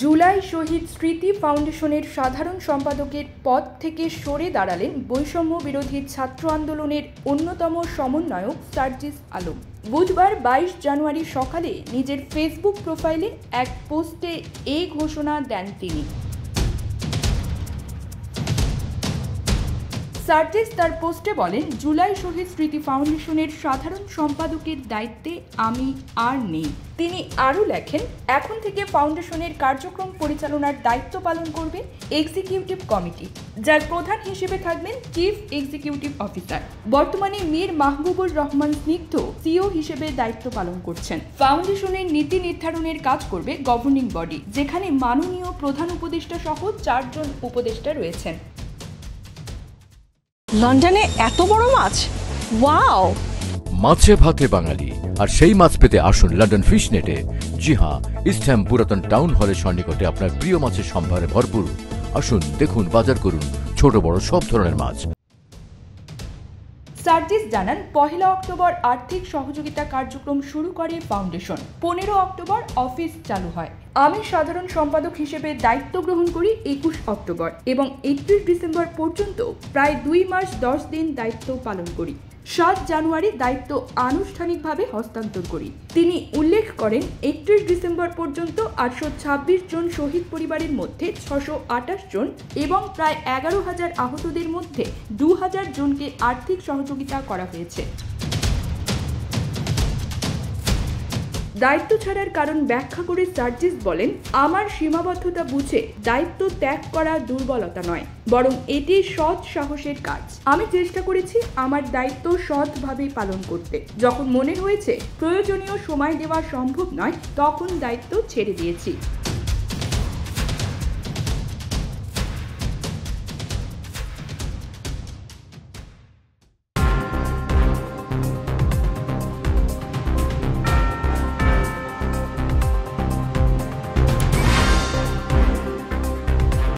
জুলাই শহীদ স্মৃতি ফাউন্ডেশনের সাধারণ সম্পাদকের পদ থেকে সরে দাঁড়ালেন বৈষম্য বিরোধী ছাত্র আন্দোলনের অন্যতম সমন্বয়ক সার্জিস আলম। বুধবার 22 জানুয়ারি সকালে নিজের ফেসবুক প্রোফাইলে এক পোস্টে এই ঘোষণা দেন তিনি। সার্জিস তার পোস্টে বলেন, জুলাই শহীদ স্মৃতি ফাউন্ডেশনের সাধারণ সম্পাদকের দায়িত্বে আমি আর নেই। তিনি আরও লেখেন, এখন থেকে ফাউন্ডেশনের কার্যক্রম পরিচালনার দায়িত্ব পালন করবে এক্সিকিউটিভ কমিটি, যার প্রধান হিসেবে থাকবেন চিফ এক্সিকিউটিভ অফিসার। বর্তমানে মীর মাহবুবুর রহমান স্নিগ্ধ সিও হিসেবে দায়িত্ব পালন করছেন। ফাউন্ডেশনের নীতি নির্ধারণের কাজ করবে গভর্নিং বডি, যেখানে মাননীয় প্রধান উপদেষ্টা সহ 4 জন উপদেষ্টা রয়েছেন। লন্ডনে এত বড় মাছ, ওয়াও! মাছে ভাতে বাঙালি, আর সেই মাছ পেতে আসুন লন্ডন ফিশ নেটে। জি হ্যাঁ, ইস্টহ্যাম পুরাতন টাউন হলের সন্নিকটে আপনার প্রিয় মাছের সম্ভারে ভরপুর। আসুন, দেখুন, বাজার করুন ছোট বড় সব ধরনের মাছ। সার্জিস জানান, 1 অক্টোবর আর্থিক সহযোগিতা কার্যক্রম শুরু করে ফাউন্ডেশন। 15 অক্টোবর অফিস চালু হয়। আমি সাধারণ সম্পাদক হিসেবে দায়িত্ব গ্রহণ করি 21 অক্টোবর এবং 31 ডিসেম্বর পর্যন্ত প্রায় 2 মাস 10 দিন দায়িত্ব পালন করি। 7 জানুয়ারি দায়িত্ব আনুষ্ঠানিকভাবে হস্তান্তর করি। তিনি উল্লেখ করেন, 31 ডিসেম্বর পর্যন্ত 826 জন শহীদ পরিবারের মধ্যে 628 জন এবং প্রায় 11,000 আহতদের মধ্যে 2,000 জনকে আর্থিক সহযোগিতা করা হয়েছে। দায়িত্ব ছাড়ার কারণ ব্যাখ্যা করে সার্জিস বলেন, আমার সীমাবদ্ধতা বুঝে দায়িত্ব ত্যাগ করা দুর্বলতা নয়, বরং এটি সৎ সাহসের কাজ। আমি চেষ্টা করেছি আমার দায়িত্ব সৎভাবে পালন করতে। যখন মনে হয়েছে প্রয়োজনীয় সময় দেওয়া সম্ভব নয়, তখন দায়িত্ব ছেড়ে দিয়েছি।